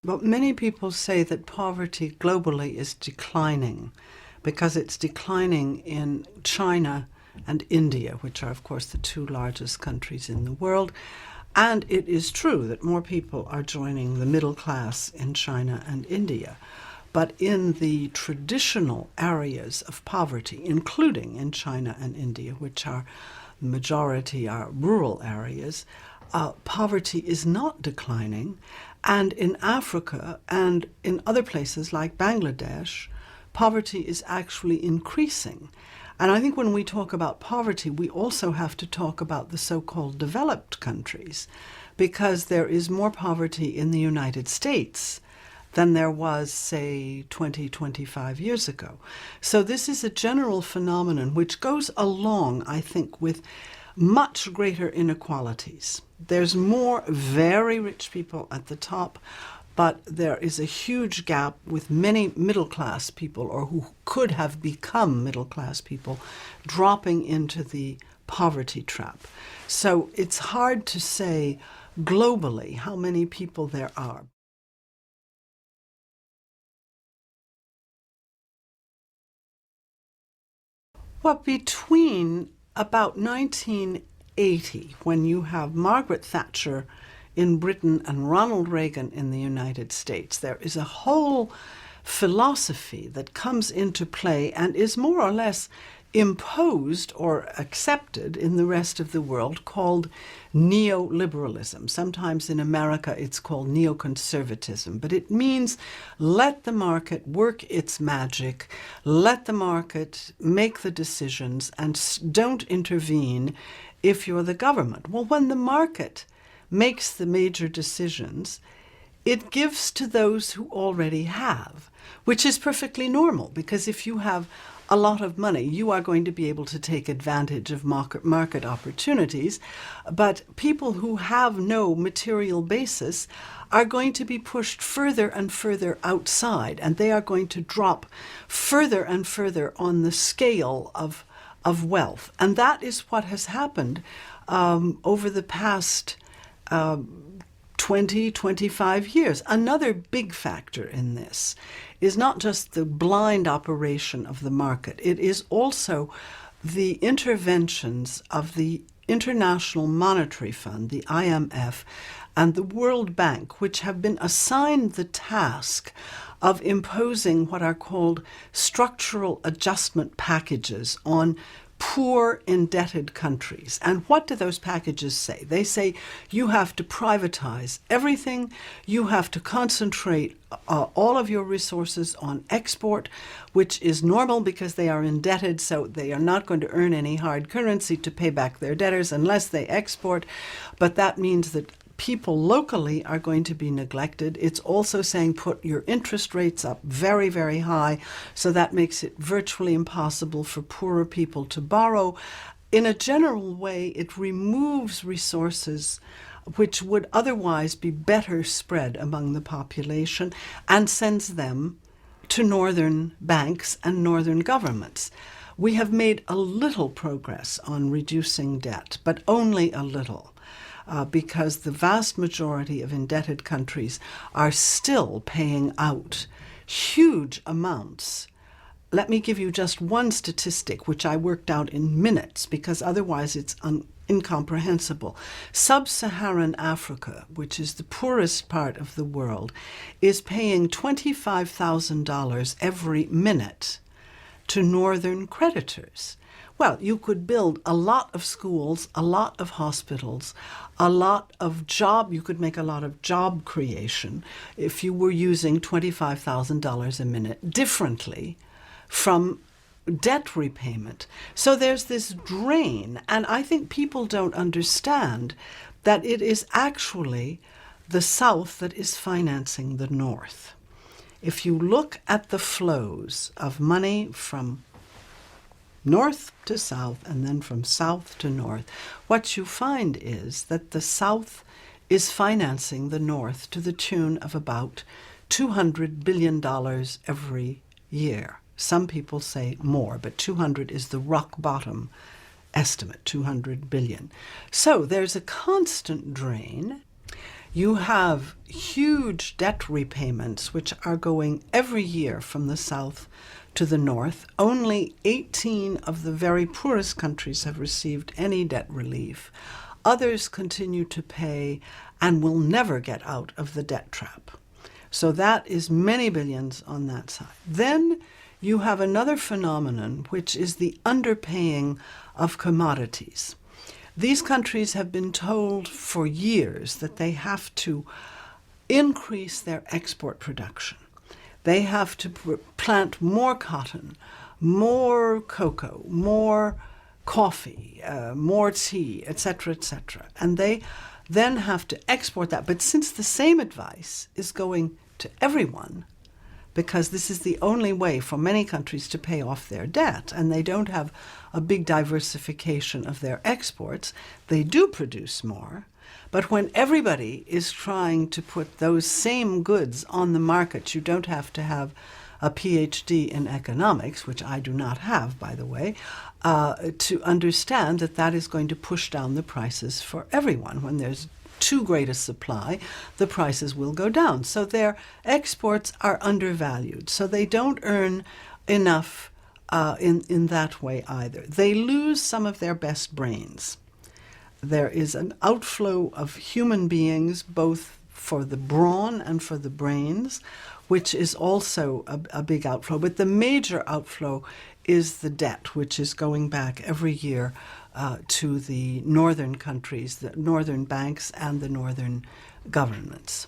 But many people say that poverty globally is declining because it's declining in China and India, which are, of course, the two largest countries in the world. And it is true that more people are joining the middle class in China and India. But in the traditional areas of poverty, including in China and India, which are the majority are rural areas, poverty is not declining. And in Africa and in other places like Bangladesh, poverty is actually increasing. And I think when we talk about poverty, we also have to talk about the so-called developed countries, because there is more poverty in the United States than there was, say, 20, 25 years ago. So this is a general phenomenon which goes along, I think, with much greater inequalities. There's more very rich people at the top, but there is a huge gap with many middle-class people, or who could have become middle-class people, dropping into the poverty trap. So it's hard to say globally how many people there are. Well, between about 1980, when you have Margaret Thatcher in Britain and Ronald Reagan in the United States, there is a whole philosophy that comes into play and is more or less imposed or accepted in the rest of the world, called neoliberalism. Sometimes in America it's called neoconservatism, but it means let the market work its magic, let the market make the decisions, and don't intervene if you're the government. Well, when the market makes the major decisions, it gives to those who already have, which is perfectly normal, because if you have a lot of money, you are going to be able to take advantage of market opportunities. But people who have no material basis are going to be pushed further and further outside, and they are going to drop further and further on the scale of wealth. And that is what has happened over the past 20, 25 years. Another big factor in this is not just the blind operation of the market, it is also the interventions of the International Monetary Fund, the IMF, and the World Bank, which have been assigned the task of imposing what are called structural adjustment packages on poor, indebted countries. And what do those packages say? They say you have to privatize everything, you have to concentrate all of your resources on export, which is normal because they are indebted, so they are not going to earn any hard currency to pay back their debtors unless they export. But that means that people locally are going to be neglected. It's also saying put your interest rates up very, very high, so that makes it virtually impossible for poorer people to borrow. In a general way, it removes resources which would otherwise be better spread among the population and sends them to northern banks and northern governments. We have made a little progress on reducing debt, but only a little. Because the vast majority of indebted countries are still paying out huge amounts. Let me give you just one statistic, which I worked out in minutes, because otherwise it's incomprehensible. Sub-Saharan Africa, which is the poorest part of the world, is paying $25,000 every minute to northern creditors. Well, you could build a lot of schools, a lot of hospitals, you could make a lot of job creation if you were using $25,000 a minute differently from debt repayment. So there's this drain, and I think people don't understand that it is actually the South that is financing the North. If you look at the flows of money from north to south and then from south to north, what you find is that the South is financing the North to the tune of about $200 billion every year. Some people say more, but 200 is the rock bottom estimate, 200 billion. So there's a constant drain. You have huge debt repayments, which are going every year from the South to the North. Only 18 of the very poorest countries have received any debt relief. Others continue to pay and will never get out of the debt trap. So that is many billions on that side. Then you have another phenomenon, which is the underpaying of commodities. These countries have been told for years that they have to increase their export production. They have to plant more cotton, more cocoa, more coffee, more tea, etc., etc. And they then have to export that. But since the same advice is going to everyone, because this is the only way for many countries to pay off their debt, and they don't have a big diversification of their exports, they do produce more. But when everybody is trying to put those same goods on the market, you don't have to have a PhD in economics, which I do not have, by the way, to understand that that is going to push down the prices for everyone. When there's too great a supply, the prices will go down. So their exports are undervalued. So they don't earn enough in that way either. They lose some of their best brains. There is an outflow of human beings, both for the brawn and for the brains, which is also a big outflow. But the major outflow is the debt, which is going back every year to the northern countries, the northern banks and the northern governments.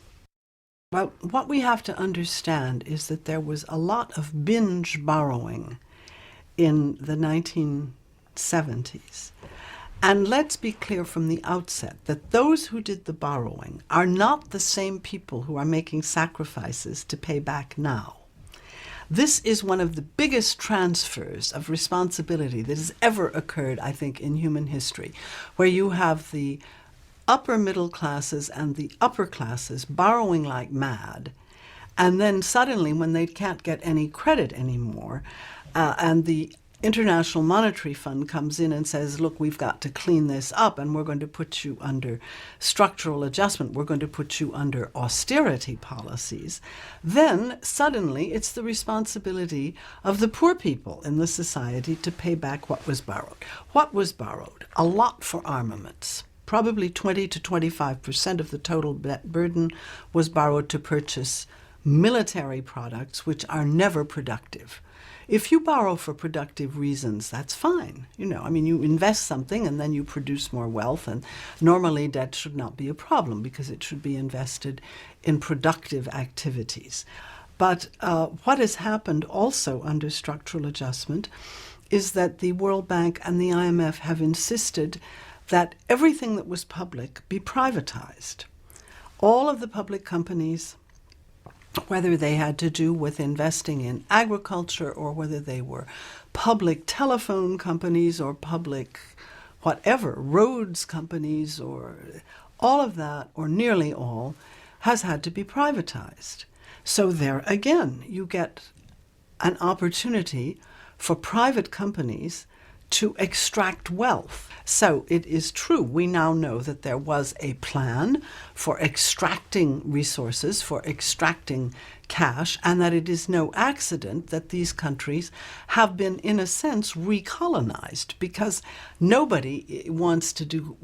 Well, what we have to understand is that there was a lot of binge borrowing in the 1970s. And let's be clear from the outset that those who did the borrowing are not the same people who are making sacrifices to pay back now. This is one of the biggest transfers of responsibility that has ever occurred, I think, in human history, where you have the upper middle classes and the upper classes borrowing like mad, and then suddenly when they can't get any credit anymore, and the International Monetary Fund comes in and says, look, we've got to clean this up and we're going to put you under structural adjustment. We're going to put you under austerity policies. Then suddenly it's the responsibility of the poor people in the society to pay back what was borrowed. What was borrowed? A lot for armaments. Probably 20 to 25% of the total debt burden was borrowed to purchase military products which are never productive. If you borrow for productive reasons, that's fine. You invest something and then you produce more wealth, and normally debt should not be a problem because it should be invested in productive activities. But what has happened also under structural adjustment is that the World Bank and the IMF have insisted that everything that was public be privatized. All of the public companies, whether they had to do with investing in agriculture or whether they were public telephone companies or public whatever, roads companies, or all of that, or nearly all, has had to be privatized. So there again, you get an opportunity for private companies to extract wealth. So it is true, we now know that there was a plan for extracting resources, for extracting cash, and that it is no accident that these countries have been, in a sense, recolonized, because nobody wants to do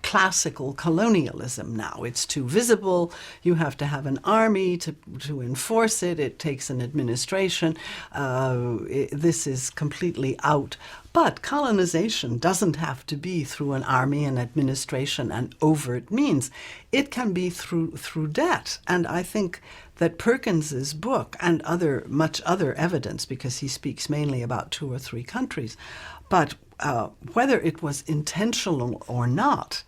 classical colonialism now. It's too visible. You have to have an army to enforce it. It takes an administration. This is completely out. But colonization doesn't have to be through an army and administration and overt means. It can be through debt. And I think that Perkins's book and much other evidence, because he speaks mainly about 2 or 3 countries, but whether it was intentional or not,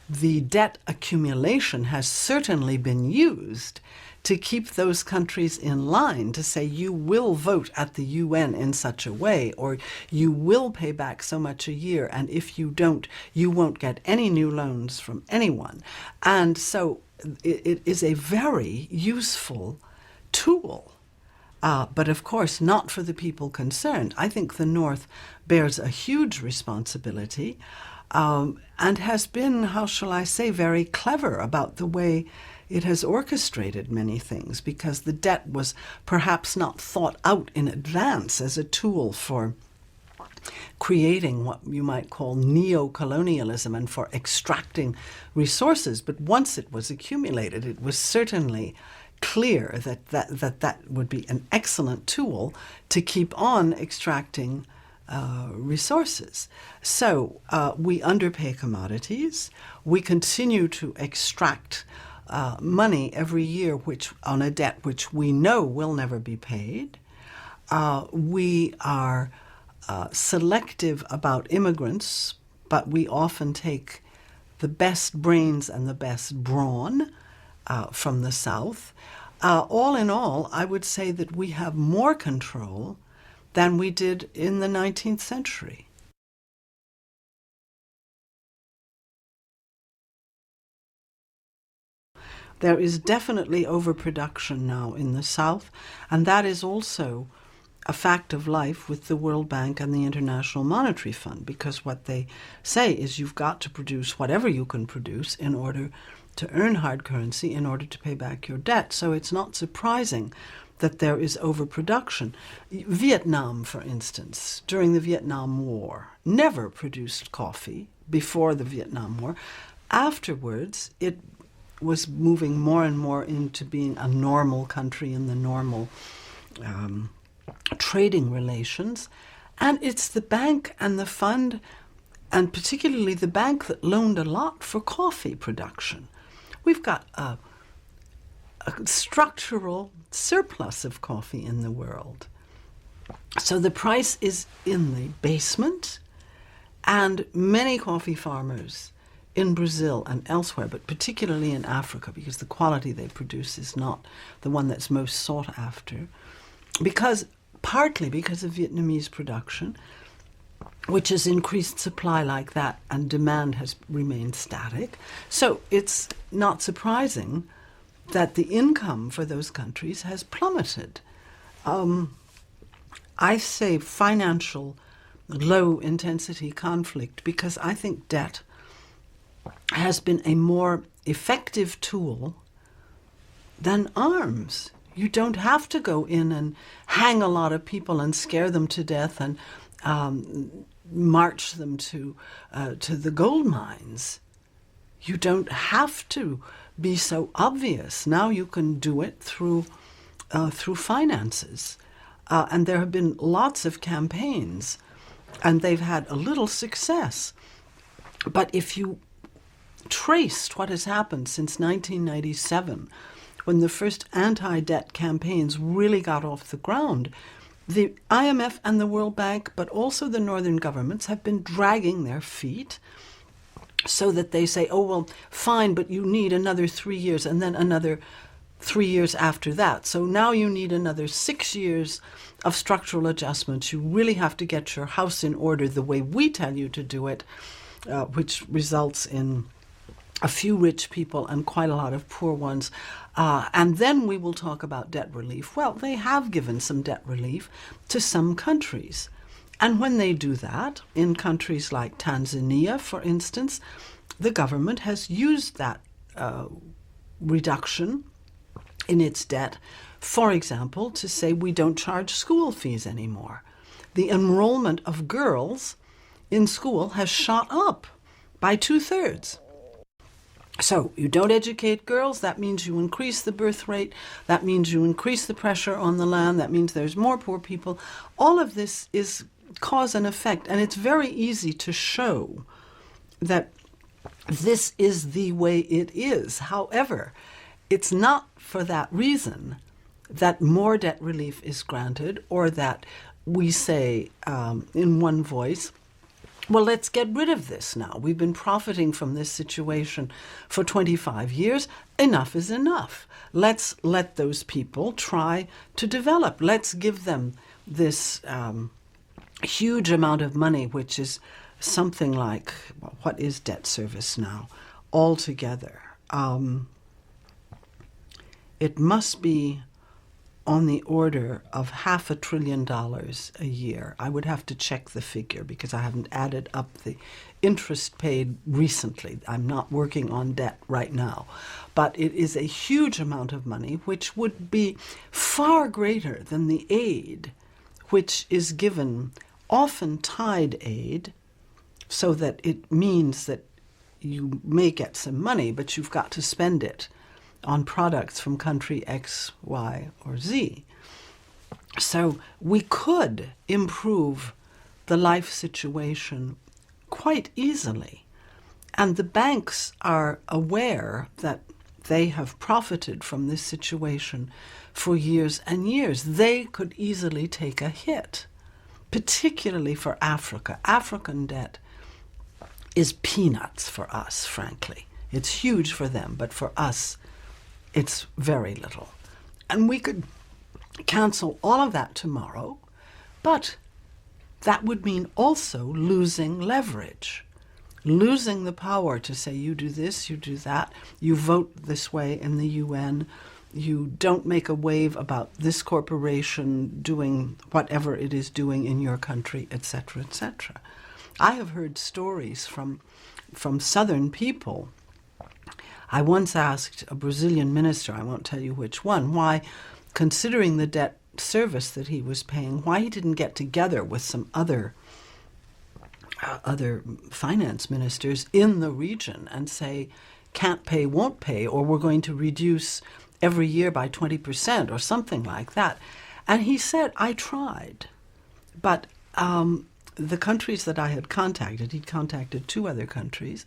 the debt accumulation has certainly been used to keep those countries in line, to say you will vote at the UN in such a way, or you will pay back so much a year, and if you don't, you won't get any new loans from anyone. And so it is a very useful tool. But of course, not for the people concerned. I think the North bears a huge responsibility and has been, how shall I say, very clever about the way it has orchestrated many things, because the debt was perhaps not thought out in advance as a tool for creating what you might call neo-colonialism and for extracting resources. But once it was accumulated, it was certainly clear that would be an excellent tool to keep on extracting resources. So we underpay commodities. We continue to extract money every year on a debt which we know will never be paid. We are selective about immigrants, but we often take the best brains and the best brawn from the South. All in all, I would say that we have more control than we did in the 19th century. There is definitely overproduction now in the South, and that is also a fact of life with the World Bank and the International Monetary Fund, because what they say is you've got to produce whatever you can produce in order to earn hard currency in order to pay back your debt. So it's not surprising that there is overproduction. Vietnam, for instance, during the Vietnam War, never produced coffee before the Vietnam War. Afterwards, it was moving more and more into being a normal country in the normal trading relations. And it's the bank and the fund, and particularly the bank, that loaned a lot for coffee production. We've got a structural surplus of coffee in the world. So the price is in the basement, and many coffee farmers in Brazil and elsewhere, but particularly in Africa, because the quality they produce is not the one that's most sought after, partly because of Vietnamese production, which has increased supply like that, and demand has remained static. So it's not surprising that the income for those countries has plummeted. I say financial low-intensity conflict because I think debt has been a more effective tool than arms. You don't have to go in and hang a lot of people and scare them to death and march them to the gold mines. You don't have to be so obvious. Now you can do it through finances. And there have been lots of campaigns, and they've had a little success. But if you traced what has happened since 1997, when the first anti-debt campaigns really got off the ground, the IMF and the World Bank, but also the northern governments, have been dragging their feet so that they say, oh, well, fine, but you need another 3 years and then another 3 years after that. So now you need another 6 years of structural adjustments. You really have to get your house in order the way we tell you to do it, which results in a few rich people and quite a lot of poor ones. And then we will talk about debt relief. Well, they have given some debt relief to some countries. And when they do that, in countries like Tanzania, for instance, the government has used that reduction in its debt, for example, to say we don't charge school fees anymore. The enrollment of girls in school has shot up by 2/3. So you don't educate girls, that means you increase the birth rate, that means you increase the pressure on the land, that means there's more poor people. All of this is cause and effect, and it's very easy to show that this is the way it is. However, it's not for that reason that more debt relief is granted, or that we say in one voice, well, let's get rid of this now. We've been profiting from this situation for 25 years. Enough is enough. Let's let those people try to develop. Let's give them this huge amount of money, which is something like, well, what is debt service now altogether? It must be on the order of $500 billion a year. I would have to check the figure because I haven't added up the interest paid recently. I'm not working on debt right now. But it is a huge amount of money, which would be far greater than the aid which is given, often tied aid, so that it means that you may get some money, but you've got to spend it on products from country X, Y, or Z. So we could improve the life situation quite easily. And the banks are aware that they have profited from this situation for years and years. They could easily take a hit, particularly for Africa. African debt is peanuts for us, frankly. It's huge for them, but for us, it's very little. And we could cancel all of that tomorrow, but that would mean also losing leverage, losing the power to say, you do this, you do that, you vote this way in the UN, you don't make a wave about this corporation doing whatever it is doing in your country, etc., etc. I have heard stories from Southern people. I once asked a Brazilian minister, I won't tell you which one, why, considering the debt service that he was paying, why he didn't get together with some other finance ministers in the region and say, can't pay, won't pay, or we're going to reduce every year by 20% or something like that. And he said, I tried, but the countries that I had contacted, he'd contacted 2 other countries,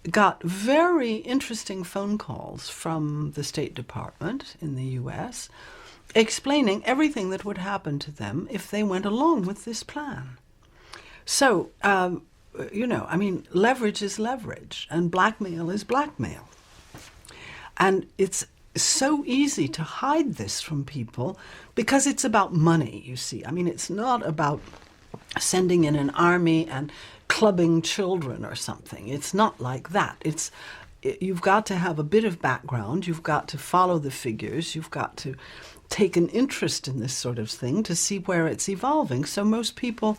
got very interesting phone calls from the State Department in the U.S. explaining everything that would happen to them if they went along with this plan. So, leverage is leverage, and blackmail is blackmail. And it's so easy to hide this from people because it's about money, you see. I mean, it's not about sending in an army and clubbing children or something. It's not like that. You've got to have a bit of background. You've got to follow the figures. You've got to take an interest in this sort of thing to see where it's evolving. So most people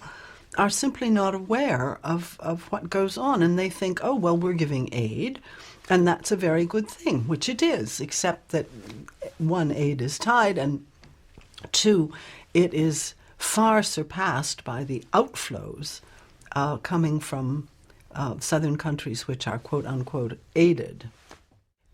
are simply not aware of what goes on, and they think, oh, well, we're giving aid, and that's a very good thing, which it is, except that 1, aid is tied, and 2, it is far surpassed by the outflows coming from southern countries which are quote-unquote aided.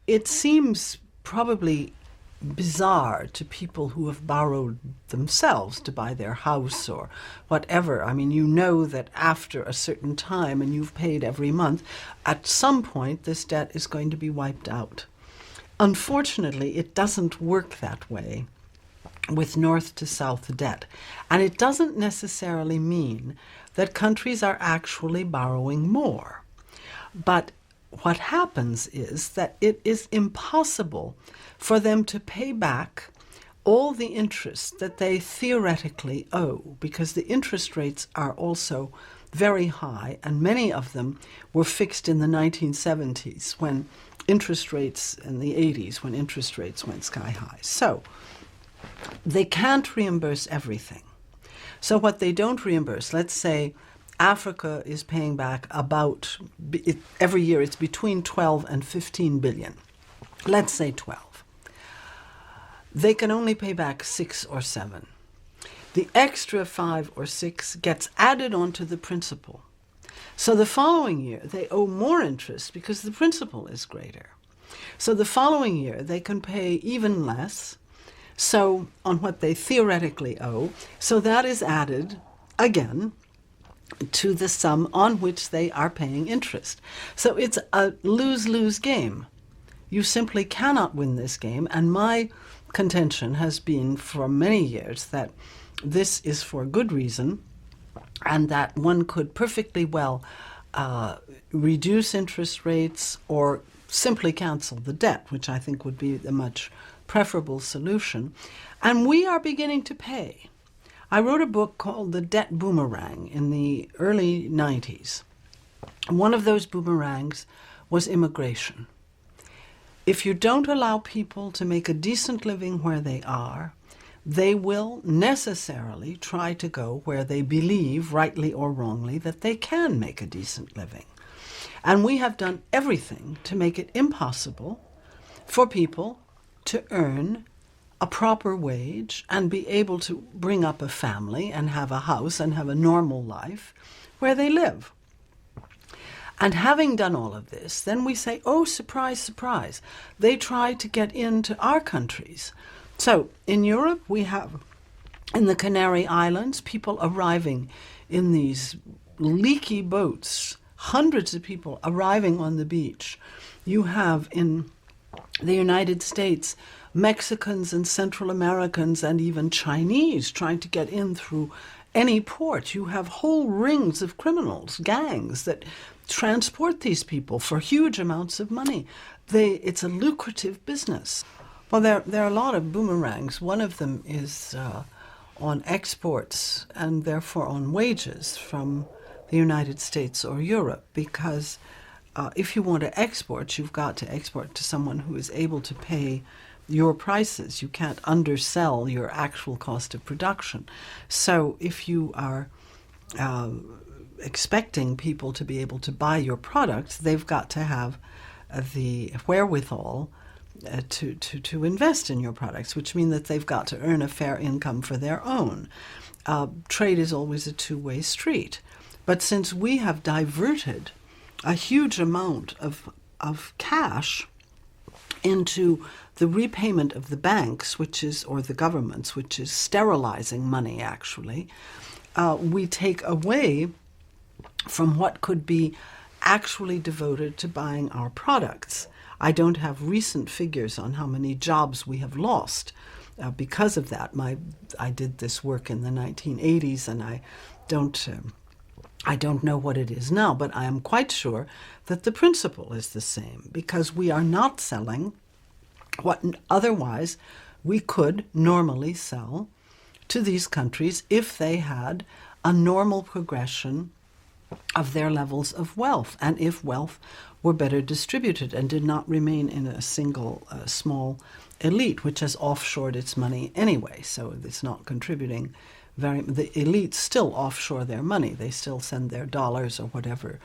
It seems probably bizarre to people who have borrowed themselves to buy their house or whatever. I mean, you know that after a certain time, and you've paid every month, at some point this debt is going to be wiped out. Unfortunately, it doesn't work that way with north to south debt. And it doesn't necessarily mean that countries are actually borrowing more. But what happens is that it is impossible for them to pay back all the interest that they theoretically owe, because the interest rates are also very high, and many of them were fixed in the 1970s when interest rates, in the 80s when interest rates went sky high. So they can't reimburse everything. So what they don't reimburse, let's say Africa is paying back about, every year it's between 12 and 15 billion. Let's say 12. They can only pay back 6 or 7. The extra 5 or 6 gets added onto the principal. So the following year, they owe more interest because the principal is greater. So the following year, they can pay even less, so on what they theoretically owe. So that is added, again, to the sum on which they are paying interest. So it's a lose-lose game. You simply cannot win this game, and my contention has been for many years that this is for good reason, and that one could perfectly well reduce interest rates or simply cancel the debt, which I think would be the much preferable solution. And we are beginning to pay. I wrote a book called The Debt Boomerang in the early 90s. One of those boomerangs was immigration. If you don't allow people to make a decent living where they are, they will necessarily try to go where they believe, rightly or wrongly, that they can make a decent living. And we have done everything to make it impossible for people to earn a proper wage and be able to bring up a family and have a house and have a normal life where they live. And having done all of this, then we say, oh, surprise, surprise, they try to get into our countries. So in Europe, we have, in the Canary Islands, people arriving in these leaky boats, hundreds of people arriving on the beach. You have in the United States, Mexicans and Central Americans and even Chinese trying to get in through any port. You have whole rings of criminals, gangs that transport these people for huge amounts of money. It's a lucrative business. Well, there are a lot of boomerangs. One of them is on exports and therefore on wages from the United States or Europe, because if you want to export, you've got to export to someone who is able to pay your prices. You can't undersell your actual cost of production. So if you are expecting people to be able to buy your products, they've got to have the wherewithal to invest in your products, which means that they've got to earn a fair income for their own. Trade is always a two-way street. But since we have diverted a huge amount of cash into the repayment of the banks, or the governments, which is sterilizing money actually, we take away from what could be actually devoted to buying our products. I don't have recent figures on how many jobs we have lost because of that. I did this work in the 1980s, and I don't know what it is now, but I am quite sure that the principle is the same, because we are not selling what otherwise we could normally sell to these countries if they had a normal progression of their levels of wealth, and if wealth were better distributed and did not remain in a single small elite, which has offshored its money anyway, so it's not contributing the elites still offshore their money. They still send their dollars or whatever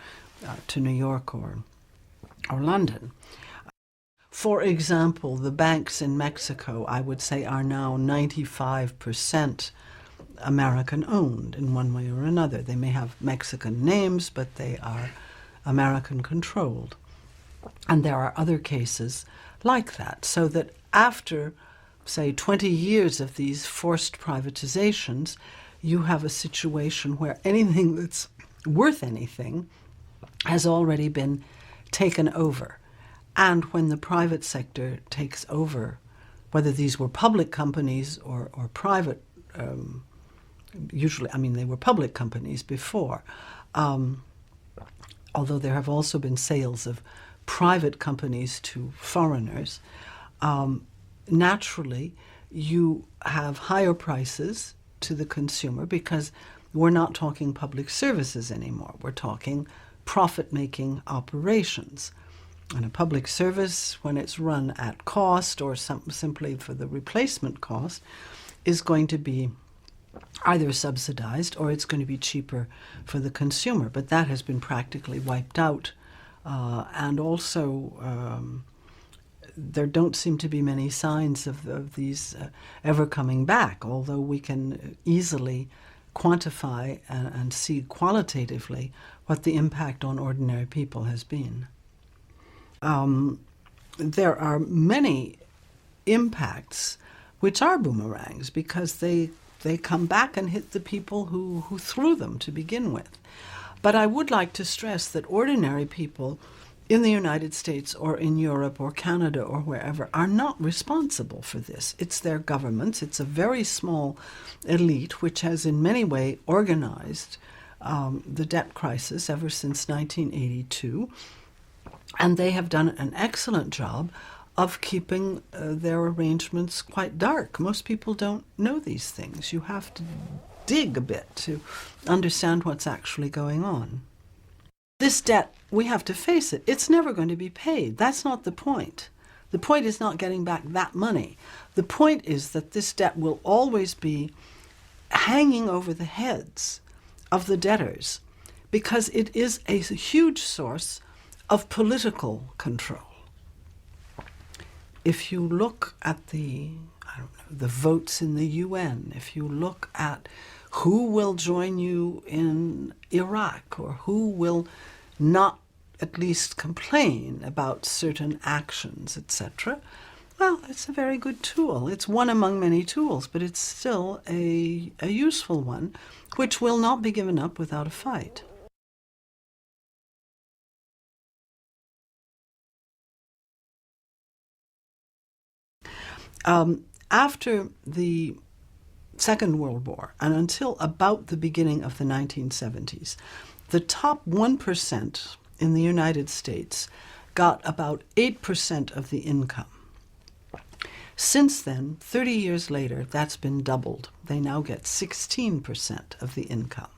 to New York or London. For example, the banks in Mexico, I would say, are now 95% American-owned in one way or another. They may have Mexican names, but they are American-controlled. And there are other cases like that, so that after, say, 20 years of these forced privatizations, you have a situation where anything that's worth anything has already been taken over. And when the private sector takes over, whether these were public companies or private, usually, they were public companies before, although there have also been sales of private companies to foreigners, naturally you have higher prices to the consumer, because we're not talking public services anymore. We're talking profit-making operations. And a public service, when it's run at cost or simply for the replacement cost, is going to be either subsidized or it's going to be cheaper for the consumer. But that has been practically wiped out. And also, there don't seem to be many signs of these ever coming back, although we can easily quantify and see qualitatively what the impact on ordinary people has been. There are many impacts which are boomerangs because they come back and hit the people who threw them to begin with. But I would like to stress that ordinary people in the United States or in Europe or Canada or wherever are not responsible for this. It's their governments. It's a very small elite which has in many ways organized the debt crisis ever since 1982. And they have done an excellent job of keeping their arrangements quite dark. Most people don't know these things. You have to dig a bit to understand what's actually going on. This debt, we have to face it, it's never going to be paid. That's not the point. The point is not getting back that money. The point is that this debt will always be hanging over the heads of the debtors because it is a huge source of political control. If you look at the votes in the UN, if you look at who will join you in Iraq or who will not at least complain about certain actions, etc., well, it's a very good tool. It's one among many tools, but it's still a useful one, which will not be given up without a fight. After the Second World War and until about the beginning of the 1970s, the top 1% in the United States got about 8% of the income. Since then, 30 years later, that's been doubled. They now get 16% of the income.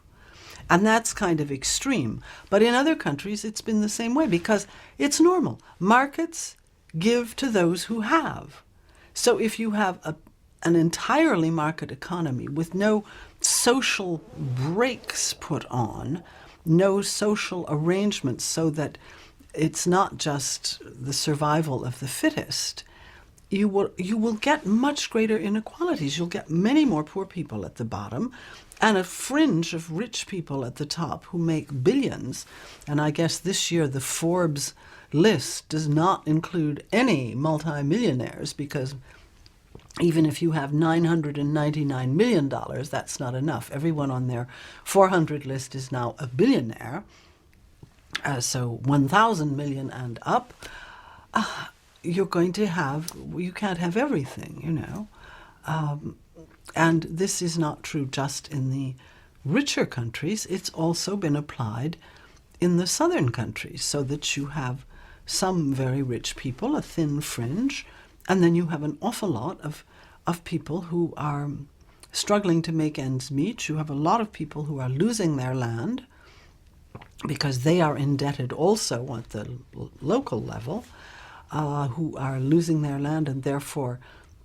And that's kind of extreme. But in other countries, it's been the same way because it's normal. Markets give to those who have. So if you have an entirely market economy with no social brakes put on, no social arrangements so that it's not just the survival of the fittest, you will get much greater inequalities. You'll get many more poor people at the bottom and a fringe of rich people at the top who make billions. And I guess this year the Forbes list does not include any multimillionaires because even if you have $999 million, that's not enough. Everyone on their 400 list is now a billionaire. So 1,000 million and up, you can't have everything, you know. And this is not true just in the richer countries. It's also been applied in the southern countries so that you have some very rich people, a thin fringe, and then you have an awful lot of people who are struggling to make ends meet. You have a lot of people who are losing their land because they are indebted also at the local level, who are losing their land and therefore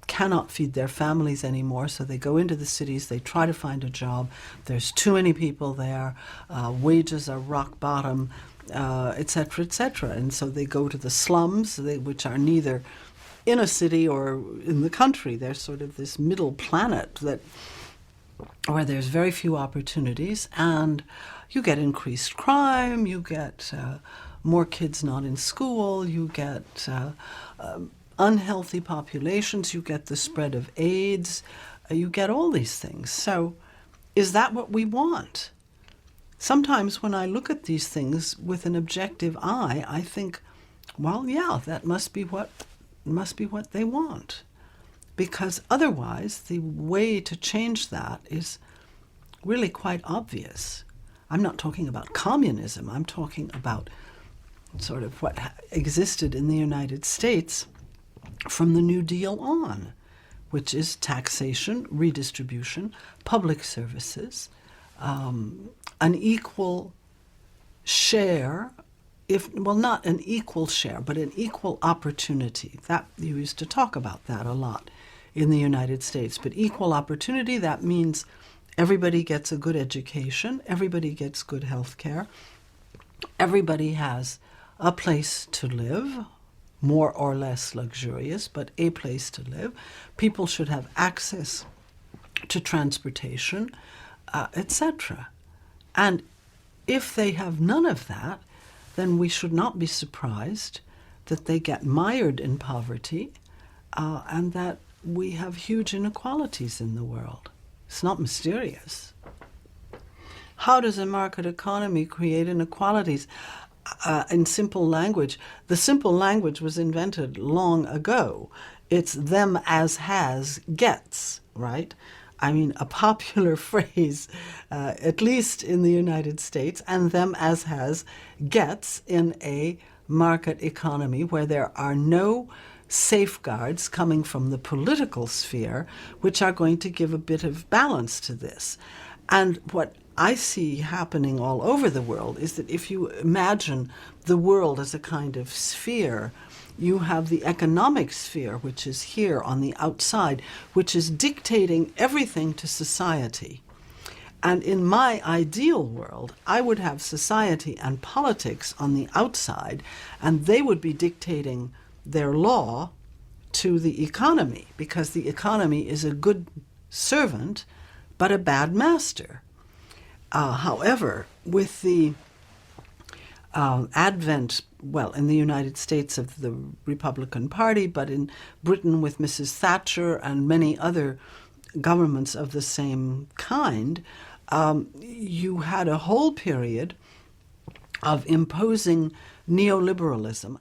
cannot feed their families anymore. So they go into the cities, they try to find a job. There's too many people there. Wages are rock bottom, et cetera, et cetera. And so they go to the slums, which are neither in a city or in the country. They're sort of this middle planet where there's very few opportunities, and you get increased crime, you get more kids not in school, you get unhealthy populations, you get the spread of AIDS, you get all these things. So is that what we want? Sometimes when I look at these things with an objective eye, I think, well, yeah, that must be what they want. Because otherwise, the way to change that is really quite obvious. I'm not talking about communism. I'm talking about sort of what existed in the United States from the New Deal on, which is taxation, redistribution, public services, an equal share, not an equal share, but an equal opportunity. That you used to talk about that a lot in the United States. But equal opportunity, that means everybody gets a good education, everybody gets good health care, everybody has a place to live, more or less luxurious, but a place to live. People should have access to transportation. etc. And if they have none of that, then we should not be surprised that they get mired in poverty and that we have huge inequalities in the world. It's not mysterious. How does a market economy create inequalities? In simple language, the simple language was invented long ago. It's them as has gets, right? I mean, a popular phrase, at least in the United States, and them as has gets in a market economy where there are no safeguards coming from the political sphere which are going to give a bit of balance to this. And what I see happening all over the world is that if you imagine the world as a kind of sphere, you have the economic sphere, which is here on the outside, which is dictating everything to society. And in my ideal world, I would have society and politics on the outside, and they would be dictating their law to the economy, because the economy is a good servant, but a bad master. However, with the advent, well, in the United States of the Republican Party, but in Britain with Mrs. Thatcher and many other governments of the same kind, you had a whole period of imposing neoliberalism.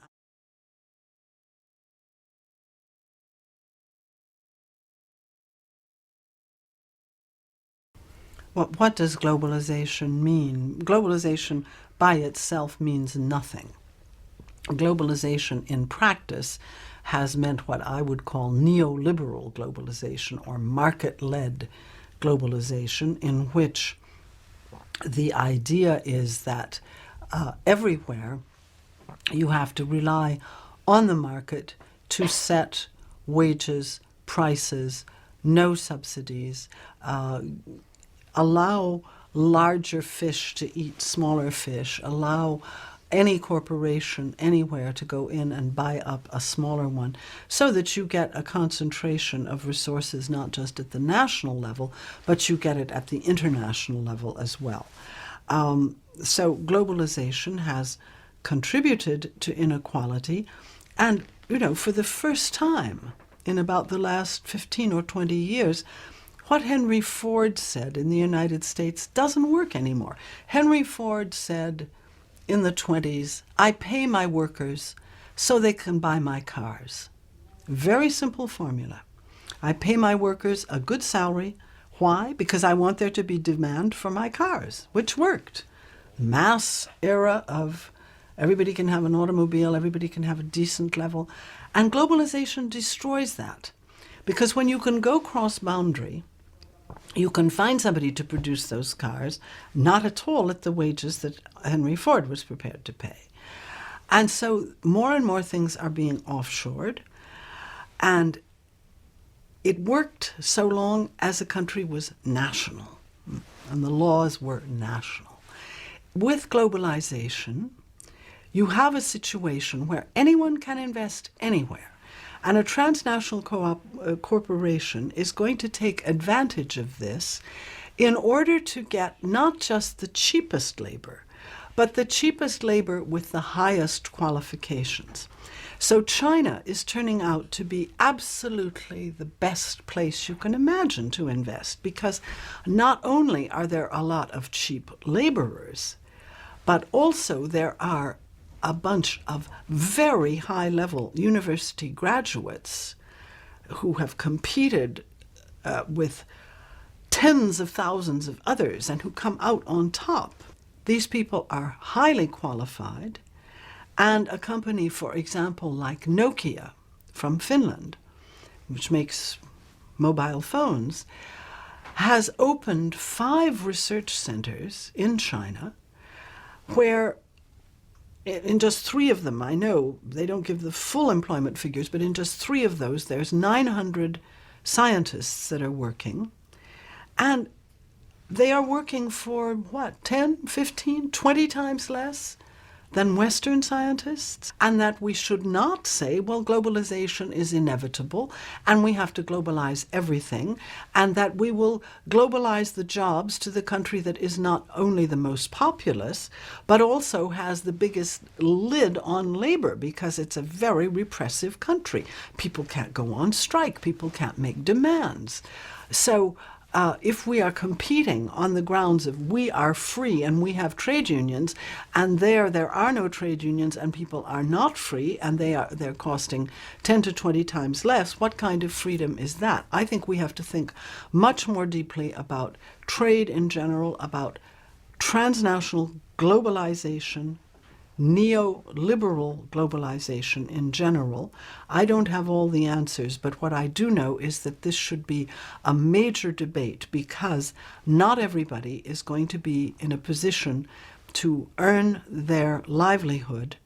What does globalization mean? Globalization by itself means nothing. Globalization in practice has meant what I would call neoliberal globalization or market-led globalization, in which the idea is that everywhere you have to rely on the market to set wages, prices, no subsidies, allow larger fish to eat smaller fish, allow any corporation anywhere to go in and buy up a smaller one, so that you get a concentration of resources not just at the national level, but you get it at the international level as well. So globalization has contributed to inequality, and, for the first time in about the last 15 or 20 years, what Henry Ford said in the United States doesn't work anymore. Henry Ford said in the 20s, I pay my workers so they can buy my cars. Very simple formula. I pay my workers a good salary. Why? Because I want there to be demand for my cars, which worked. Mass era of everybody can have an automobile, everybody can have a decent level. And globalization destroys that. Because when you can go cross-boundary, you can find somebody to produce those cars, not at all at the wages that Henry Ford was prepared to pay. And so more and more things are being offshored. And it worked so long as a country was national, and the laws were national. With globalization, you have a situation where anyone can invest anywhere. And a transnational corporation is going to take advantage of this in order to get not just the cheapest labor, but the cheapest labor with the highest qualifications. So China is turning out to be absolutely the best place you can imagine to invest, because not only are there a lot of cheap laborers, but also there are a bunch of very high-level university graduates who have competed with tens of thousands of others and who come out on top. These people are highly qualified, and a company, for example, like Nokia from Finland, which makes mobile phones, has opened 5 research centers in China where in just 3 of them, I know they don't give the full employment figures, but in just 3 of those, there's 900 scientists that are working. And they are working for, 10, 15, 20 times less than Western scientists, and that we should not say, well, globalization is inevitable and we have to globalize everything, and that we will globalize the jobs to the country that is not only the most populous, but also has the biggest lid on labor because it's a very repressive country. People can't go on strike, people can't make demands. So if we are competing on the grounds of we are free and we have trade unions, and there are no trade unions and people are not free and they're costing 10 to 20 times less, what kind of freedom is that? I think we have to think much more deeply about trade in general, about transnational globalization, neoliberal globalization in general. I don't have all the answers, but what I do know is that this should be a major debate because not everybody is going to be in a position to earn their livelihood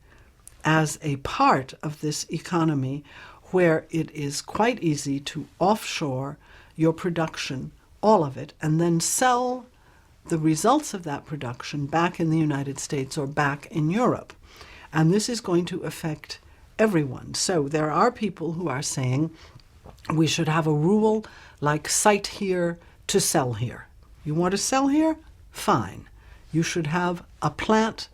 as a part of this economy where it is quite easy to offshore your production, all of it, and then sell the results of that production back in the United States or back in Europe. And this is going to affect everyone. So there are people who are saying we should have a rule like cite here to sell here. You want to sell here? Fine. You should have a plant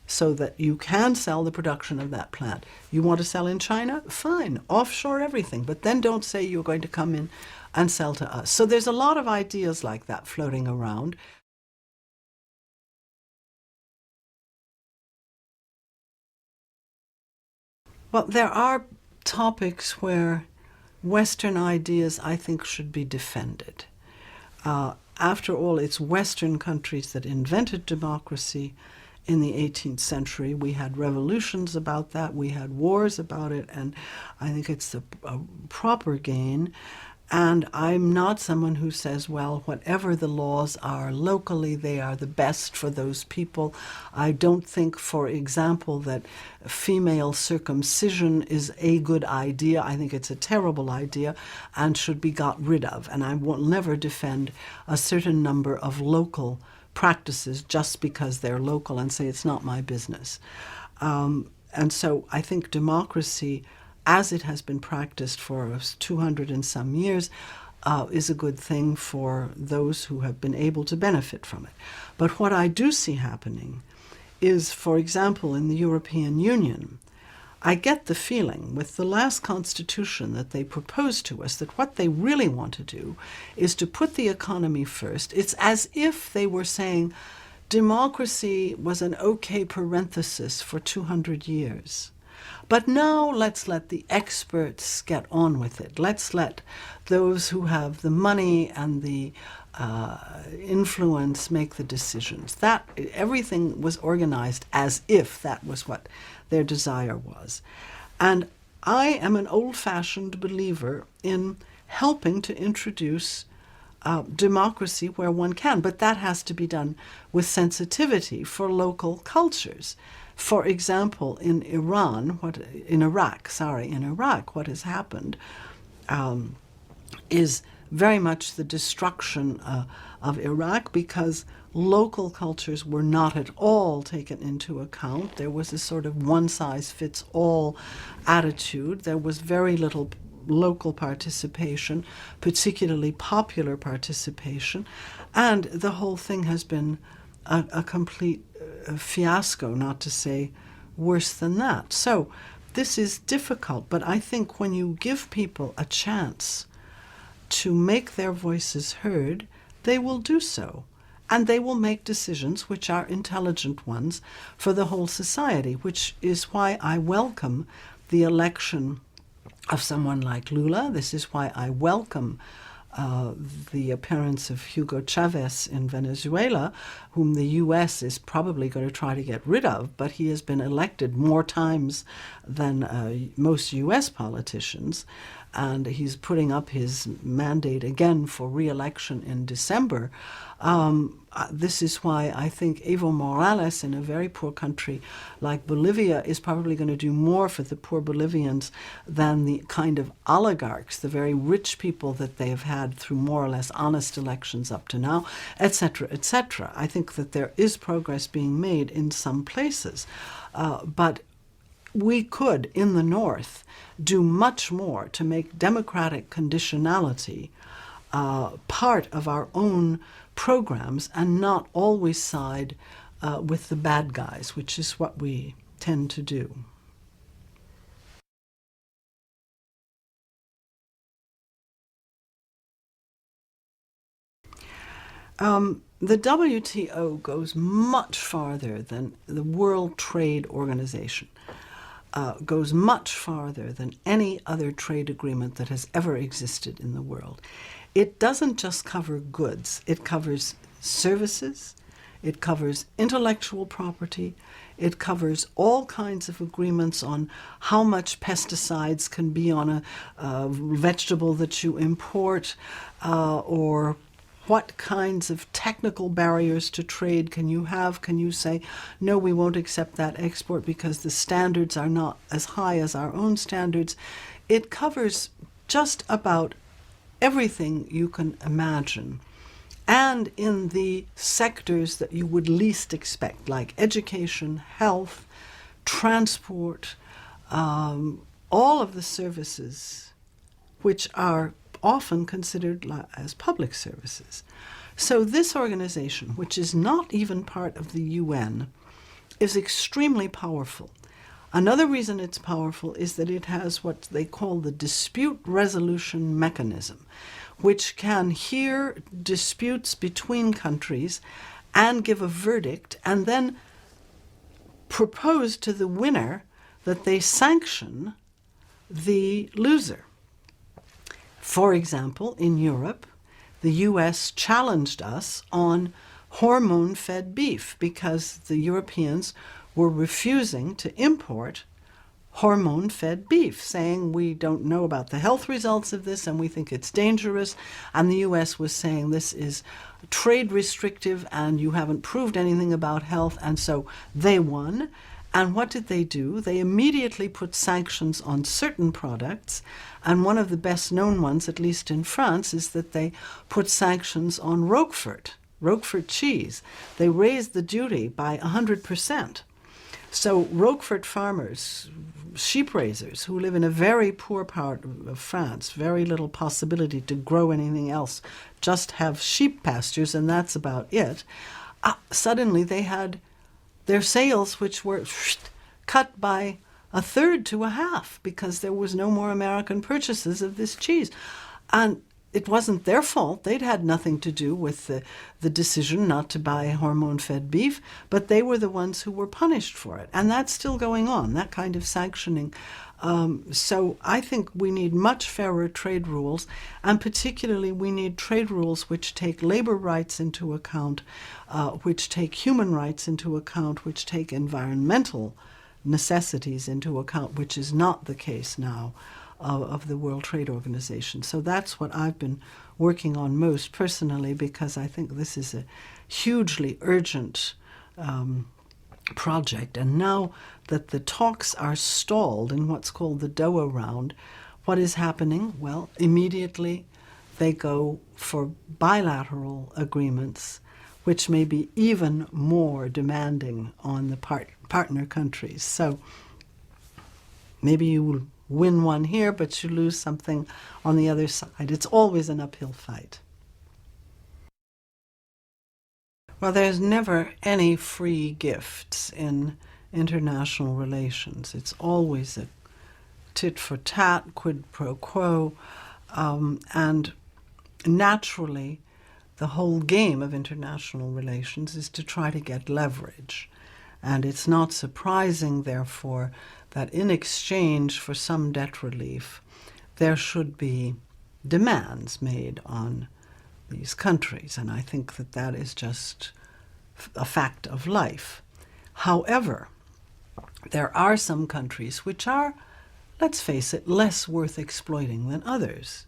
so that you can sell the production of that plant. You want to sell in China? Fine. Offshore everything. But then don't say you're going to come in and sell to us. So there's a lot of ideas like that floating around. Well, there are topics where Western ideas, I think, should be defended. After all, it's Western countries that invented democracy in the 18th century. We had revolutions about that, we had wars about it, and I think it's a proper gain. And I'm not someone who says, well, whatever the laws are locally, they are the best for those people. I don't think, for example, that female circumcision is a good idea. I think it's a terrible idea and should be got rid of. And I will never defend a certain number of local practices just because they're local and say it's not my business. And so I think democracy, as it has been practiced for 200 and some years, is a good thing for those who have been able to benefit from it. But what I do see happening is, for example, in the European Union, I get the feeling with the last constitution that they proposed to us that what they really want to do is to put the economy first. It's as if they were saying democracy was an okay parenthesis for 200 years. But now let's let the experts get on with it. Let's let those who have the money and the influence make the decisions. That everything was organized as if that was what their desire was. And I am an old-fashioned believer in helping to introduce democracy where one can, but that has to be done with sensitivity for local cultures. For example, in Iraq, what has happened is very much the destruction of Iraq because local cultures were not at all taken into account. There was a sort of one-size-fits-all attitude. There was very little local participation, particularly popular participation, and the whole thing has been a complete fiasco, not to say worse than that. So this is difficult, but I think when you give people a chance to make their voices heard, they will do so. And they will make decisions which are intelligent ones for the whole society, which is why I welcome the election of someone like Lula. This is why I welcome the appearance of Hugo Chavez in Venezuela, whom the U.S. is probably going to try to get rid of, but he has been elected more times than most U.S. politicians, and he's putting up his mandate again for re-election in December. this is why I think Evo Morales in a very poor country like Bolivia is probably going to do more for the poor Bolivians than the kind of oligarchs, the very rich people that they have had through more or less honest elections up to now, etc., etc. I think that there is progress being made in some places. But we could, in the North, do much more to make democratic conditionality part of our own programs and not always side with the bad guys, which is what we tend to do. The WTO goes much farther than the World Trade Organization, goes much farther than any other trade agreement that has ever existed in the world. It doesn't just cover goods, it covers services, it covers intellectual property, it covers all kinds of agreements on how much pesticides can be on a vegetable that you import, or what kinds of technical barriers to trade can you have? Can you say, no, we won't accept that export because the standards are not as high as our own standards? It covers just about everything you can imagine, and in the sectors that you would least expect, like education, health, transport, all of the services which are often considered as public services. So this organization, which is not even part of the UN, is extremely powerful. Another reason it's powerful is that it has what they call the dispute resolution mechanism, which can hear disputes between countries and give a verdict and then propose to the winner that they sanction the loser. For example, in Europe, the US challenged us on hormone-fed beef because the Europeans were refusing to import hormone-fed beef, saying we don't know about the health results of this and we think it's dangerous. And the US was saying this is trade restrictive and you haven't proved anything about health. And so they won. And what did they do? They immediately put sanctions on certain products. And one of the best known ones, at least in France, is that they put sanctions on Roquefort cheese. They raised the duty by 100%. So Roquefort farmers, sheep raisers who live in a very poor part of France, very little possibility to grow anything else, just have sheep pastures and that's about it, suddenly they had their sales, which were cut by a third to a half because there was no more American purchases of this cheese. And it wasn't their fault. They'd had nothing to do with the decision not to buy hormone-fed beef, but they were the ones who were punished for it. And that's still going on, that kind of sanctioning. So I think we need much fairer trade rules, and particularly we need trade rules which take labor rights into account, which take human rights into account, which take environmental necessities into account, which is not the case now of the World Trade Organization. So that's what I've been working on most personally, because I think this is a hugely urgent project. And now that the talks are stalled in what's called the Doha round, what is happening? Well, immediately they go for bilateral agreements, which may be even more demanding on the partner countries. So maybe you will win one here, but you lose something on the other side. It's always an uphill fight. Well, there's never any free gifts in international relations. It's always a tit for tat, quid pro quo, and naturally the whole game of international relations is to try to get leverage. And it's not surprising, therefore, that in exchange for some debt relief, there should be demands made on these countries. And I think that that is just a fact of life. However, there are some countries which are, let's face it, less worth exploiting than others.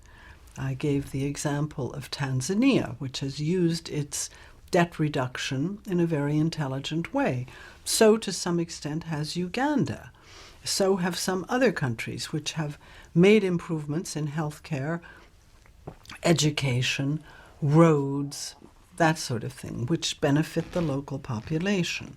I gave the example of Tanzania, which has used its debt reduction in a very intelligent way. So, to some extent, has Uganda. So have some other countries which have made improvements in healthcare, education, roads, that sort of thing, which benefit the local population.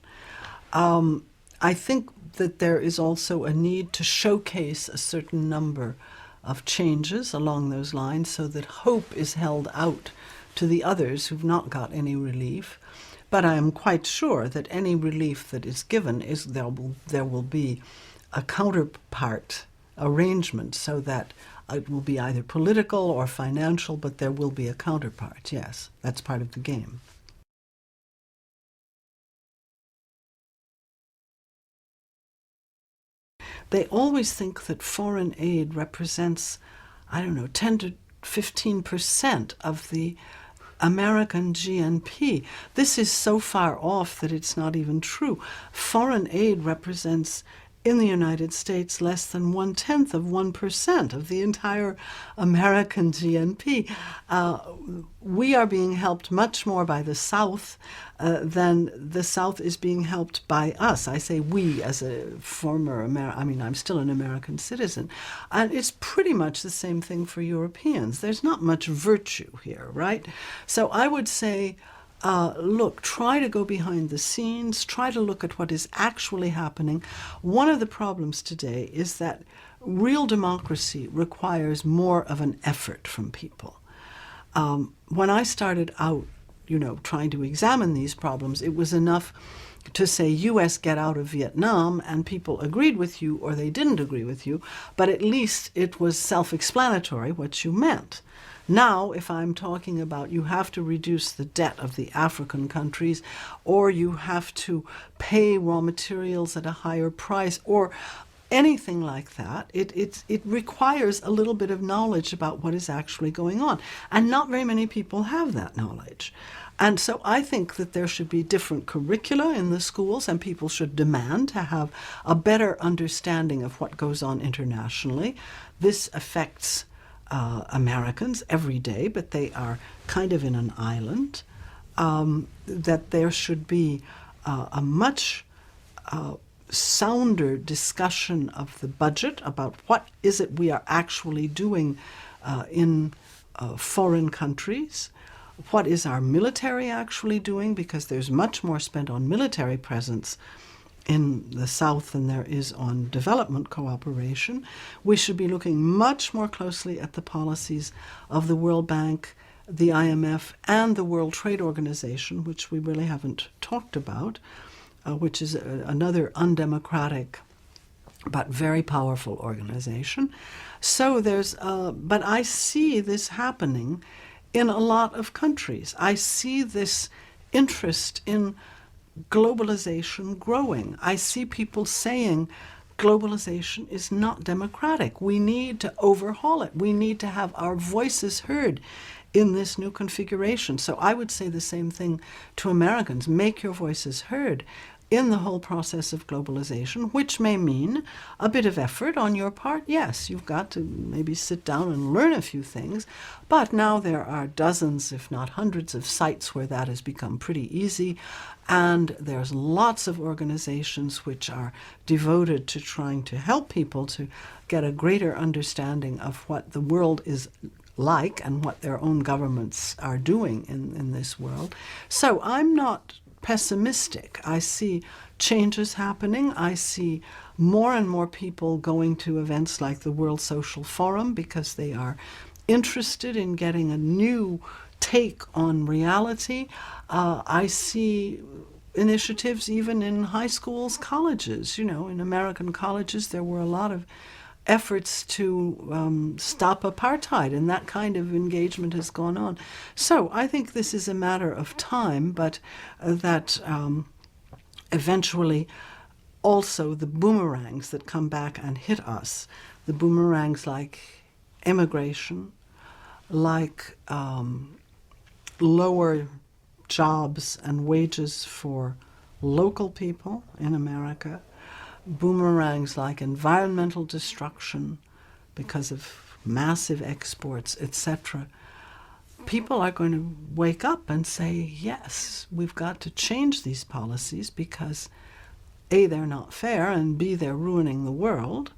I think that there is also a need to showcase a certain number of changes along those lines so that hope is held out to the others who've not got any relief. But I am quite sure that any relief that is given is there will be a counterpart arrangement so that it will be either political or financial, but there will be a counterpart. Yes, that's part of the game. They always think that foreign aid represents, 10 to 15% of the American GNP. This is so far off that it's not even true. Foreign aid represents, in the United States, less than 1/10 of 1% of the entire American GNP. We are being helped much more by the South than the South is being helped by us. I say we as a former I'm still an American citizen. And it's pretty much the same thing for Europeans. There's not much virtue here, right? So I would say, look, try to go behind the scenes, try to look at what is actually happening. One of the problems today is that real democracy requires more of an effort from people. When I started out, trying to examine these problems, it was enough to say, U.S. get out of Vietnam, and people agreed with you or they didn't agree with you, but at least it was self-explanatory what you meant. Now, if I'm talking about you have to reduce the debt of the African countries, or you have to pay raw materials at a higher price, or anything like that, it requires a little bit of knowledge about what is actually going on. And not very many people have that knowledge. And so I think that there should be different curricula in the schools, and people should demand to have a better understanding of what goes on internationally. This affects Americans every day, but they are kind of in an island. That there should be a much sounder discussion of the budget about what is it we are actually doing in foreign countries. What is our military actually doing? Because there's much more spent on military presence in the South than there is on development cooperation. We should be looking much more closely at the policies of the World Bank, the IMF, and the World Trade Organization, which we really haven't talked about, which is another undemocratic but very powerful organization. So but I see this happening in a lot of countries. I see this interest in globalization growing. I see people saying globalization is not democratic. We need to overhaul it. We need to have our voices heard in this new configuration. So I would say the same thing to Americans. Make your voices heard in the whole process of globalization, which may mean a bit of effort on your part. Yes, you've got to maybe sit down and learn a few things, but now there are dozens, if not hundreds, of sites where that has become pretty easy, and there's lots of organizations which are devoted to trying to help people to get a greater understanding of what the world is like and what their own governments are doing in this world. So I'm not pessimistic. I see changes happening. I see more and more people going to events like the World Social Forum because they are interested in getting a new take on reality. I see initiatives even in high schools, colleges. In American colleges there were a lot of efforts to stop apartheid, and that kind of engagement has gone on. So I think this is a matter of time, but that eventually also the boomerangs that come back and hit us, the boomerangs like immigration, like lower jobs and wages for local people in America, boomerangs like environmental destruction because of massive exports, etc. people are going to wake up and say, yes, we've got to change these policies because A, they're not fair, and B, they're ruining the world,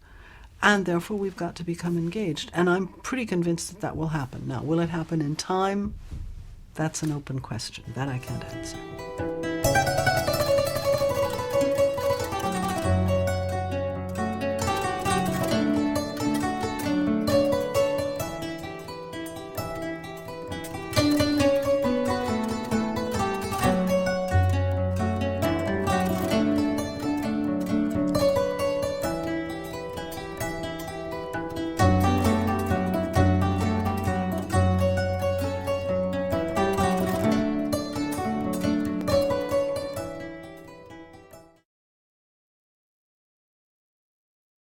and therefore we've got to become engaged. And I'm pretty convinced that that will happen. Now, will it happen in time? That's an open question. That I can't answer.